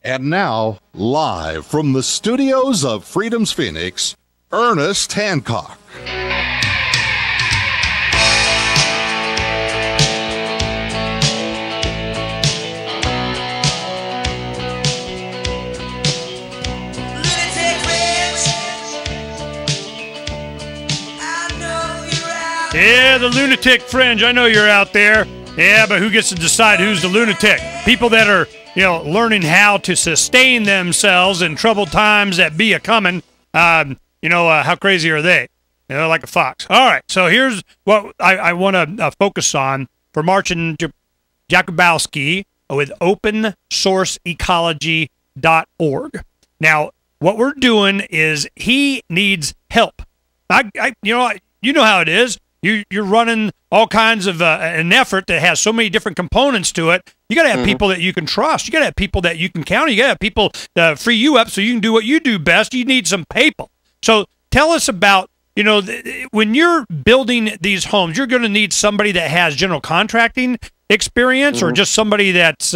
And now, live from the studios of Freedom's Phoenix, Ernest Hancock. Yeah, the lunatic fringe. I know you're out there. Yeah, but who gets to decide who's the lunatic? People that are, learning how to sustain themselves in troubled times that be a-coming. How crazy are they? Like a fox. All right, so here's what I want to focus on for Marcin Jakubowski with Open Source Ecology.org. Now, what we're doing is he needs help. You know how it is. You're running all kinds of an effort that has so many different components to it. You got to have people that you can trust. You got to have people that you can count on. You got to have people that free you up so you can do what you do best. You need some people. So tell us about, when you're building these homes, you're going to need somebody that has general contracting experience or just somebody that's,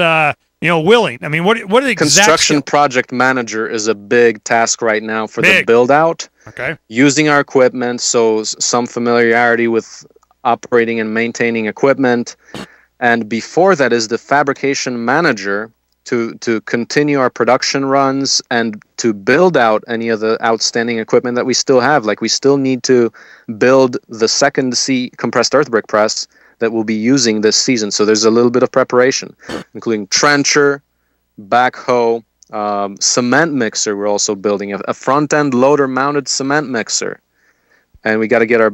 willing. I mean, what are the exact construction project manager is a big task right now for the build out. Okay. Using our equipment, so some familiarity with operating and maintaining equipment. And before that is the fabrication manager to continue our production runs and to build out any of the outstanding equipment that we still have. Like we still need to build the second compressed earth brick press that we'll be using this season. So there's a little bit of preparation, including trencher, backhoe, cement mixer. We're also building a front-end loader-mounted cement mixer. And we got to get our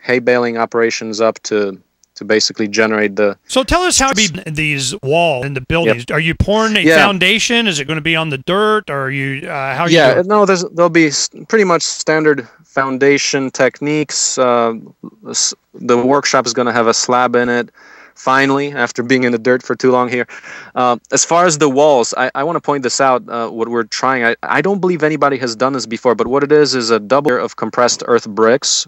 hay baling operations up to basically generate the... So tell us how these walls in the buildings. Yep. Are you pouring a foundation? Is it going to be on the dirt? Or are you... how are you doing? No, there'll be pretty much standard foundation techniques. The workshop is going to have a slab in it, finally, after being in the dirt for too long here. As far as the walls, I want to point this out, what we're trying. I don't believe anybody has done this before, but what it is a double layer of compressed earth bricks,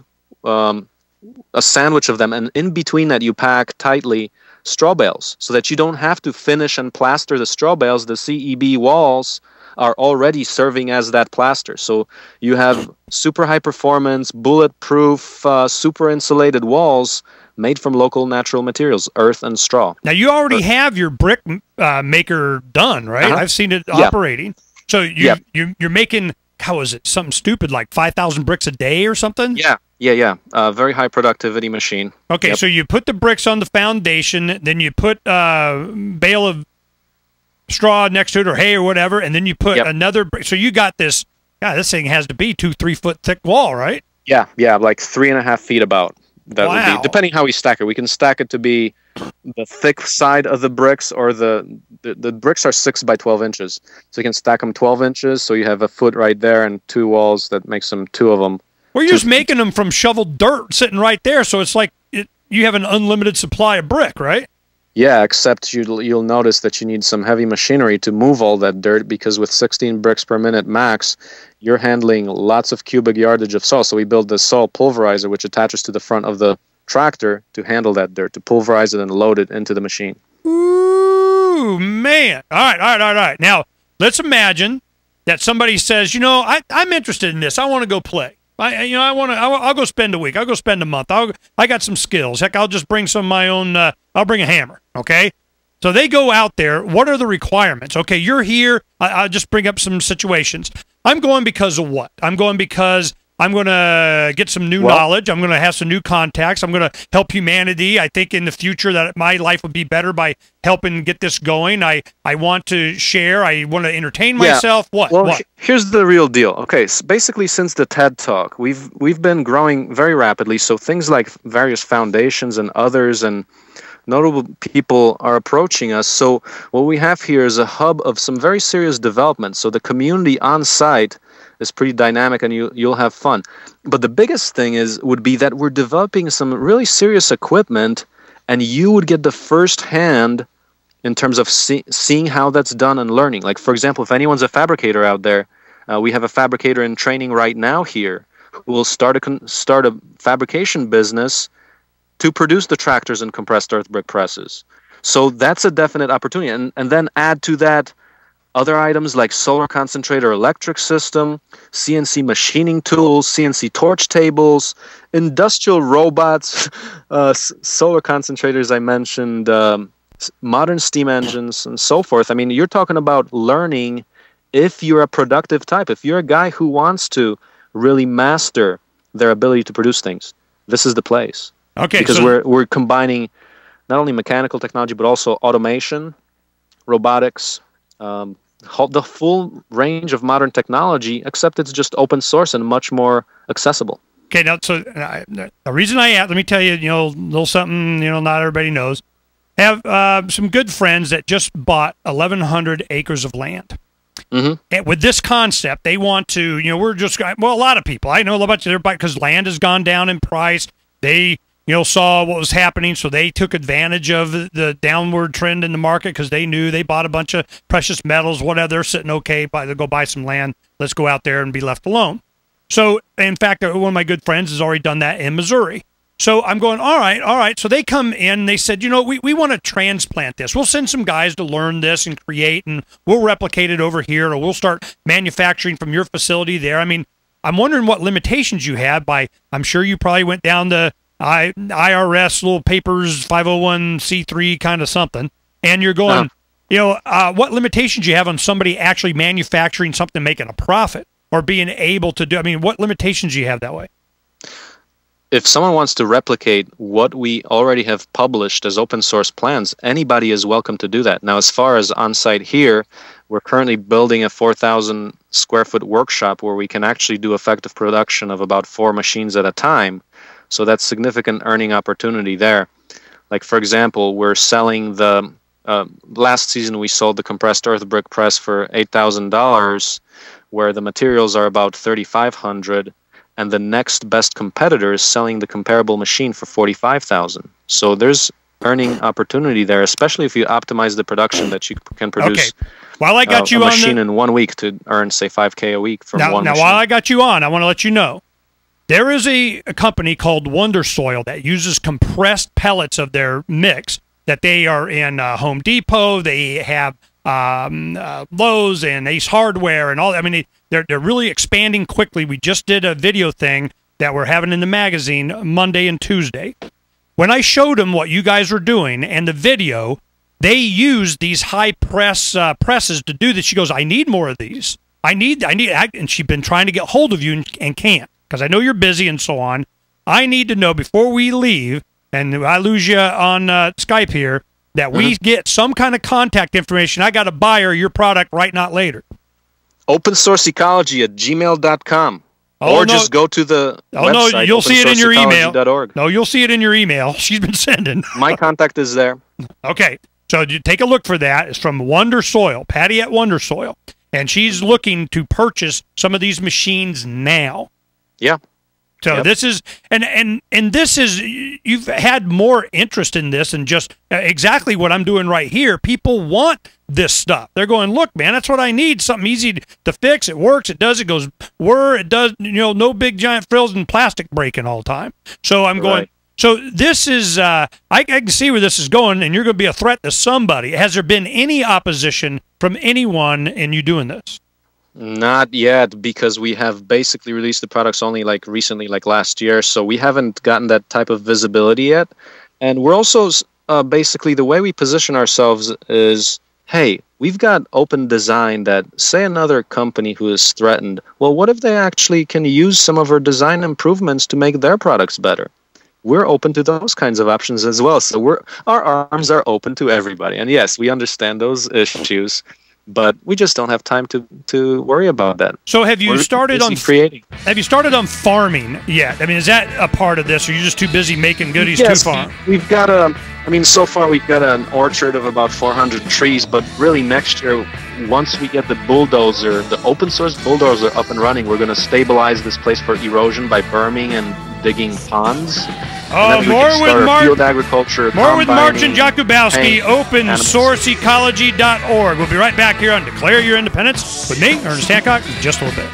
a sandwich of them, and in between that you pack tightly straw bales so that you don't have to finish and plaster the straw bales. The CEB walls are already serving as that plaster. So you have super high performance, bulletproof, super insulated walls made from local natural materials, earth and straw. Now you already have your brick maker done, right? I've seen it operating. So you're making, how is it, something stupid like 5,000 bricks a day or something? Yeah. Very high productivity machine. Okay, so you put the bricks on the foundation, then you put a bale of straw next to it or hay or whatever, and then you put another brick. So you got this, this thing has to be 2-3 foot thick wall, right? Yeah, like 3.5 feet about. That would be, depending how we stack it. We can stack it to be the thick side of the bricks, or the bricks are 6 by 12 inches. So you can stack them 12 inches, so you have a foot right there and 2 walls that makes them 2 of them. Well, you're just making them from shoveled dirt sitting right there, so it's like you have an unlimited supply of brick, right? Yeah, except you'll notice that you need some heavy machinery to move all that dirt, because with 16 bricks per minute max, you're handling lots of cubic yardage of soil. So we build the soil pulverizer, which attaches to the front of the tractor to handle that dirt, to pulverize it and load it into the machine. Ooh, man. All right. Now, let's imagine that somebody says, I'm interested in this. I want to go play. I'll go spend a week. I'll go spend a month. I got some skills. Heck, I'll just bring some of my own. I'll bring a hammer. Okay. So they go out there. What are the requirements? Okay, you're here. I'll just bring up some situations. I'm going because of what? I'm going because I'm going to get some new knowledge. I'm going to have some new contacts. I'm going to help humanity. I think in the future that my life would be better by helping get this going. I want to share. I want to entertain myself. What? Here's the real deal. Okay, so basically since the TED Talk, we've been growing very rapidly. So things like various foundations and others and notable people are approaching us. So what we have here is a hub of some very serious development. So the community on site is pretty dynamic, and you'll have fun. But the biggest thing would be that we're developing some really serious equipment, and you would get the first hand in terms of seeing how that's done and learning. Like, for example, if anyone's a fabricator out there, we have a fabricator in training right now here who will start a fabrication business to produce the tractors and compressed earth brick presses. So that's a definite opportunity. And then add to that Other items like solar concentrator electric system, CNC machining tools, CNC torch tables, industrial robots, solar concentrators I mentioned, modern steam engines, and so forth. I mean, you're talking about learning if you're a productive type, if you're a guy who wants to really master their ability to produce things, this is the place. Okay, because we're combining not only mechanical technology but also automation, robotics, the full range of modern technology, except it's just open source and much more accessible. Okay, now so the reason I asked, let me tell you, a little something not everybody knows. I have some good friends that just bought 1,100 acres of land. Mm-hmm. And with this concept, they want to, we're just, a lot of people, I know a bunch of everybody, because land has gone down in price. They, saw what was happening, so they took advantage of the downward trend in the market because they knew they bought a bunch of precious metals, whatever. They're sitting okay, they'll go buy some land. Let's go out there and be left alone. So, in fact, one of my good friends has already done that in Missouri. So I'm going, all right. So they come in and they said, we want to transplant this. We'll send some guys to learn this and create, and we'll replicate it over here, or we'll start manufacturing from your facility there. I mean, I'm wondering what limitations you have I'm sure you probably went down the IRS little papers, 501c3 kind of something, and you're going, what limitations you have on somebody actually manufacturing something, making a profit, or being able to do, what limitations do you have that way? If someone wants to replicate what we already have published as open source plans, anybody is welcome to do that. Now, as far as on-site here, we're currently building a 4,000 square foot workshop where we can actually do effective production of about 4 machines at a time. So that's significant earning opportunity there. Like, for example, we're selling last season we sold the compressed earth brick press for $8,000, where the materials are about $3,500. And the next best competitor is selling the comparable machine for $45,000. So there's earning opportunity there, especially if you optimize the production that you can produce. Okay. While I got you a on machine in 1 week to earn, say, $5K a week from one machine. Now, while I got you on, I want to let you know there is a company called Wonder Soil that uses compressed pellets of their mix. That they are in Home Depot. They have Lowe's and Ace Hardware and all that. I mean, they're really expanding quickly. We just did a video thing that we're having in the magazine Monday and Tuesday. When I showed them what you guys were doing and the video, they used these high presses to do this. She goes, I need more of these. I need, and she's been trying to get hold of you and can't, because I know you're busy and so on. I need to know before we leave, and I lose you on Skype here, that we get some kind of contact information. I got to buy her your product right, not later. Open Source Ecology at gmail.com. Just go to the website. No, you'll see it in your email. No, you'll see it in your email. She's been sending. My contact is there. Okay, so you take a look for that. It's from Wonder Soil, Patty at Wonder Soil. And she's looking to purchase some of these machines now. Yeah. So this is, and this is, you've had more interest in this than just exactly what I'm doing right here. People want this stuff. They're going, look, man, that's what I need. Something easy to fix. It works. It does. It goes, it does, no big giant frills and plastic breaking all the time. So I'm going, so this is, I can see where this is going, and you're going to be a threat to somebody. Has there been any opposition from anyone in you doing this? Not yet, because we have basically released the products only recently, last year. So we haven't gotten that type of visibility yet. And we're also basically the way we position ourselves is, hey, we've got open design that, say, another company who is threatened, well, what if they actually can use some of our design improvements to make their products better? We're open to those kinds of options as well. So our arms are open to everybody. And yes, we understand those issues, but we just don't have time to worry about that. So have you started on creating? Have you started on farming yet? I mean, is that a part of this, or are you just too busy making goodies to farm? We've got so far we've got an orchard of about 400 trees, but really next year, once we get the open source bulldozer up and running, we're going to stabilize this place for erosion by berming and digging ponds. More with Marcin Jakubowski, OpenSourceEcology.org. We'll be right back here on Declare Your Independence with me, Ernest Hancock, in just a little bit.